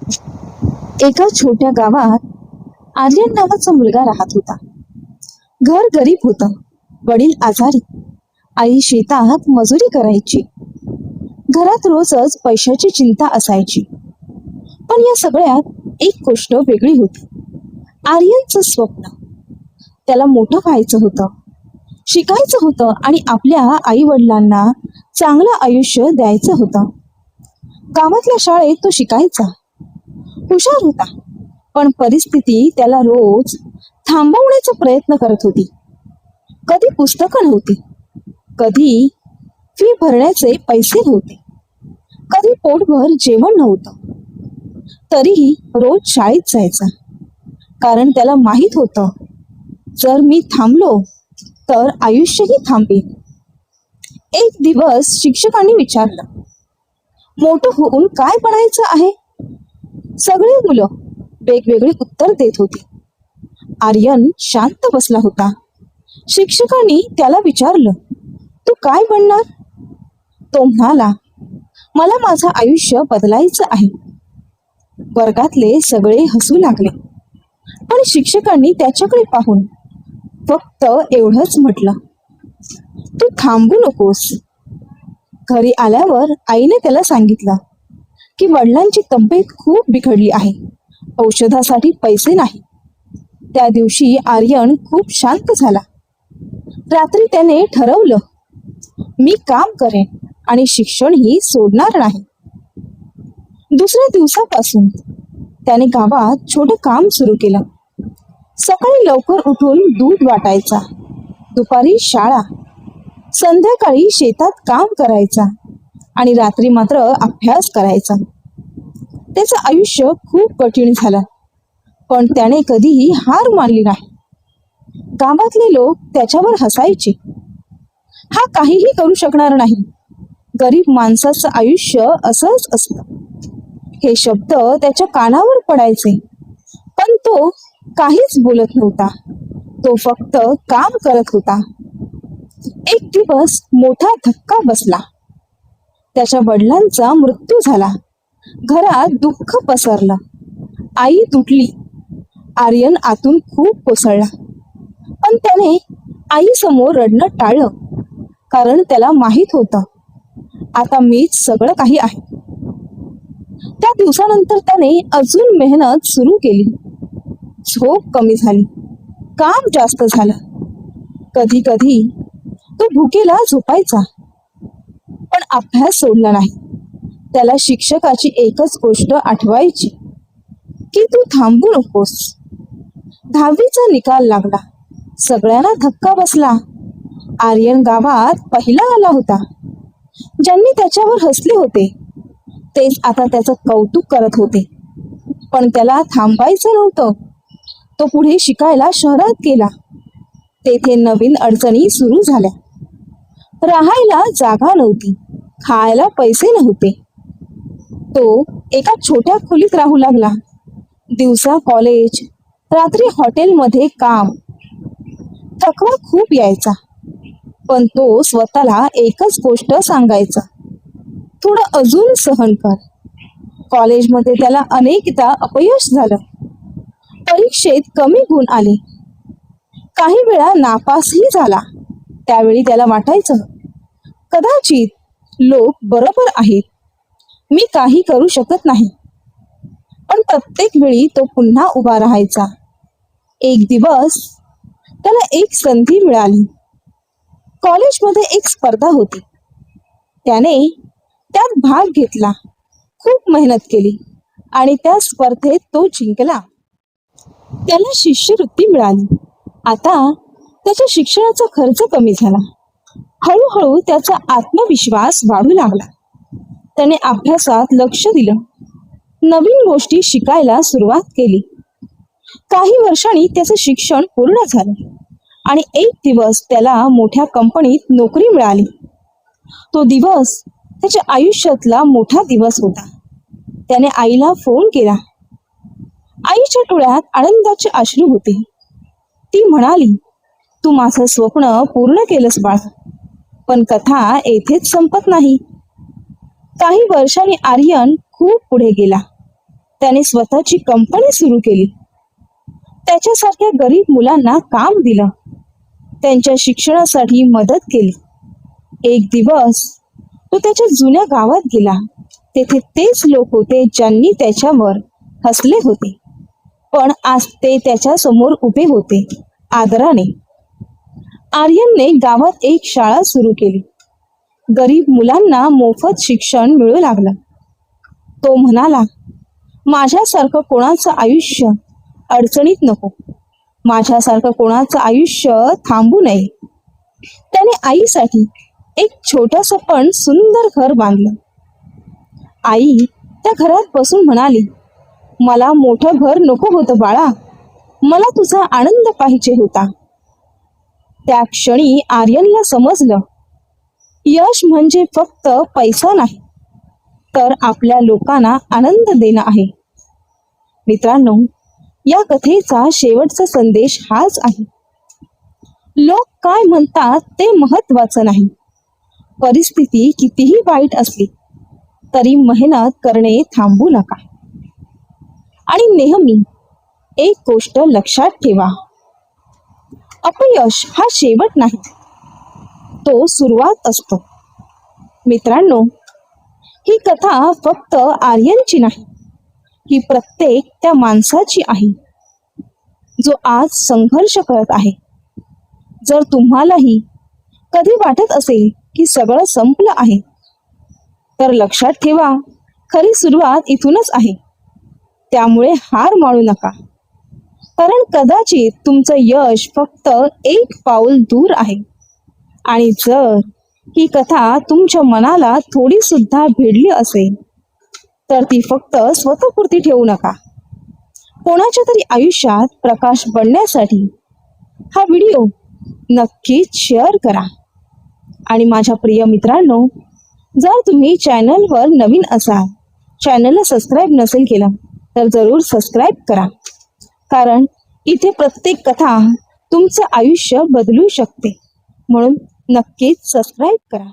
एका छोट्या गावात आर्यन नावाचा मुलगा राहत होता. घर गरीब होतं. वडील आजारी, आई शेतात मजुरी करायची. घरात रोजच पैशाची चिंता असायची. पण या सगळ्यात एक गोष्ट वेगळी होती. आर्यनचं स्वप्न. त्याला मोठं व्हायचं होतं, शिकायचं होतं आणि आपल्या आई वडिलांना चांगलं आयुष्य द्यायचं होतं. गावातल्या शाळेत तो शिकायचा, हुशार होता. पण परिस्थिती त्याला रोज थांबवण्याचा प्रयत्न करत होती. कधी पुस्तकं नव्हती, कधी फी भरण्याचे पैसे नव्हते, कधी पोटभर जेवण नव्हतं. तरीही रोज शाळेत जायचा, कारण त्याला माहित होतं, जर मी थांबलो तर आयुष्यही थांबेल. एक दिवस शिक्षकांनी विचारलं, मोठं होऊन काय बनायचं आहे? सगळे मुलं वेगवेगळे उत्तर देत होती. आर्यन शांत बसला होता. शिक्षकांनी त्याला विचारलं, तू काय बनणार? तो म्हणाला, मला माझं आयुष्य बदलायचं आहे. वर्गातले सगळे हसू लागले, पण शिक्षकांनी त्याच्याकडे पाहून फक्त एवढंच म्हटलं, तू थांबू नकोस. घरी आल्यावर आईने त्याला सांगितलं की वडिलांची तब्येत खूप बिघडली आहे, औषधासाठी पैसे नाही. त्या दिवशी आर्यन खूप शांत झाला. रात्री त्याने ठरवलं, मी काम करेन आणि शिक्षणही सोडणार नाही. दुसऱ्या दिवसापासून त्याने गावात छोटं काम सुरू केलं. सकाळी लवकर उठून दूध वाटायचा, दुपारी शाळा, संध्याकाळी शेतात काम करायचा आणि रात्री मात्र अभ्यास करायचा. त्याचं आयुष्य खूप कठीण झालं, पण त्याने कधीही हार मानली नाही. गावातले लोक त्याच्यावर हसायचे, हा काहीही करू शकणार नाही, गरीब माणसाचं आयुष्य असंच असतं. हे शब्द त्याच्या कानावर पडायचे, पण तो काहीच बोलत नव्हता. तो फक्त काम करत होता. एक दिवस मोठा धक्का बसला. त्याच्या वडिलांचा मृत्यू झाला. घरात दुःख पसरलं. आई तुटली. आर्यन आतून खूप कोसळला, पण त्याने आईसमोर रडणं टाळलं, कारण त्याला माहित होतं, आता मीच सगळं काही आहे. त्या दिवसानंतर त्याने अजून मेहनत सुरू केली. झोप कमी झाली, काम जास्त झालं. कधी कधी तो भुकेला झोपायचा, पण अभ्यास सोडला नाही. त्याला शिक्षकाची एकच गोष्ट आठवायची की तू थांबू नकोस. 10वीचा निकाल लागला. सगळ्यांना धक्का बसला. आर्यन गावात पहिला आला होता. ज्यांनी त्याच्यावर हसले होते तेच आता त्याचं कौतुक करत होते. पण त्याला थांबायचं नव्हतं. तो पुढे शिकायला शहरात गेला. तेथे नवीन अडचणी सुरू झाल्या. राहायला जागा नव्हती, खायला पैसे नव्हते. तो एका छोट्या खोलीत राहू लागला. दिवसा कॉलेज, रात्री हॉटेलमध्ये काम. थकवा खूप यायचा, पण तो स्वतःला एकच गोष्ट सांगायचा, थोडं अजून सहन कर. कॉलेजमध्ये त्याला अनेकदा अपयश झालं. परीक्षेत कमी गुण आले. काही वेळा नापासही झाला. त्यावेळी त्याला वाटायचं, कदाचित लोक बरोबर आहेत, मी काही करू शकत नाही. पण प्रत्येक वेळी तो पुन्हा उभा राहायचा. एक दिवस त्याला एक संधी मिळाली. कॉलेजमध्ये एक स्पर्धा होती. त्याने त्यात भाग घेतला, खूप मेहनत केली आणि त्या स्पर्धेत तो जिंकला. त्याला शिष्यवृत्ती मिळाली. आता त्याच्या शिक्षणाचा खर्च कमी झाला. हळूहळू त्याचा आत्मविश्वास वाढू लागला. त्याने अभ्यासात लक्ष दिलं, नवीन गोष्टी शिकायला सुरुवात केली. काही वर्षांनी त्याचं शिक्षण पूर्ण झालं आणि एक दिवस त्याला मोठ्या कंपनीत नोकरी मिळाली. तो दिवस त्याच्या आयुष्यातला मोठा दिवस होता. त्याने आईला फोन केला. आईच्या डोळ्यात आनंदाचे अश्रू होते. ती म्हणाली, तू माझं स्वप्न पूर्ण केलंस बाळा. पण कथा येथेच संपत नाही. काही वर्षांनी आर्यन खूप पुढे गेला. त्याने स्वतःची कंपनी सुरू केली. त्याच्यासारख्या गरीब मुलांना काम दिलं, त्यांच्या शिक्षणासाठी मदत केली. एक दिवस तो त्याच्या जुन्या गावात गेला. तेथे तेच लोक होते ज्यांनी त्याच्यावर हसले होते, पण आज ते त्याच्या समोर उभे होते आदराने. आर्यनने गावात एक शाळा सुरू केली. गरीब मुलांना मोफत शिक्षण मिळू लागलं. तो म्हणाला, माझ्यासारखं कोणाचं आयुष्य अडचणीत नको, माझ्यासारखं कोणाचं आयुष्य थांबू नये. त्याने आईसाठी एक छोटंसं पण सुंदर घर बांधलं. आई त्या घरात बसून म्हणाली, मला मोठं घर नको होतं बाळा, मला तुझा आनंद पाहिजे होता. त्या क्षणी आर्यनला समजलं, यश म्हणजे फक्त पैसा नाही, तर आपल्या लोकांना आनंद देणं आहे. मित्रांनो, या कथेचा शेवटचा संदेश हाच आहे. लोक काय म्हणतात ते महत्वाचं नाही. परिस्थिती कितीही वाईट असली तरी मेहनत करणे थांबू नका. आणि नेहमी एक गोष्ट लक्षात ठेवा, अपयश हा शेवट नाही, तो सुरुवात असतो. मित्रांनो, ही कथा फक्त आर्यनची नाही, ही प्रत्येक त्या माणसाची आहे जो आज संघर्ष करत आहे. जर तुम्हालाही कधी वाटत असेल की सगळं संपलं आहे, तर लक्षात ठेवा, खरी सुरुवात इथूनच आहे. त्यामुळे हार मानू नका, कारण कदाचित तुमचं यश फक्त एक पाऊल दूर आहे. आणि जर ही कथा तुमच्या मनाला थोडी सुद्धा भिडली असेल, तर ती फक्त स्वतःपुरती ठेवू नका. कोणाच्या तरी आयुष्यात प्रकाश बनण्यासाठी हा व्हिडिओ नक्कीच शेअर करा. आणि माझ्या प्रिय मित्रांनो, जर तुम्ही चॅनलवर नवीन असाल, चॅनलला सबस्क्राईब नसेल केलं, तर जरूर सबस्क्राईब करा, कारण इथे प्रत्येक कथा तुमचं आयुष्य बदलू शकते. म्हणून नक्कीच सबस्क्राईब करा.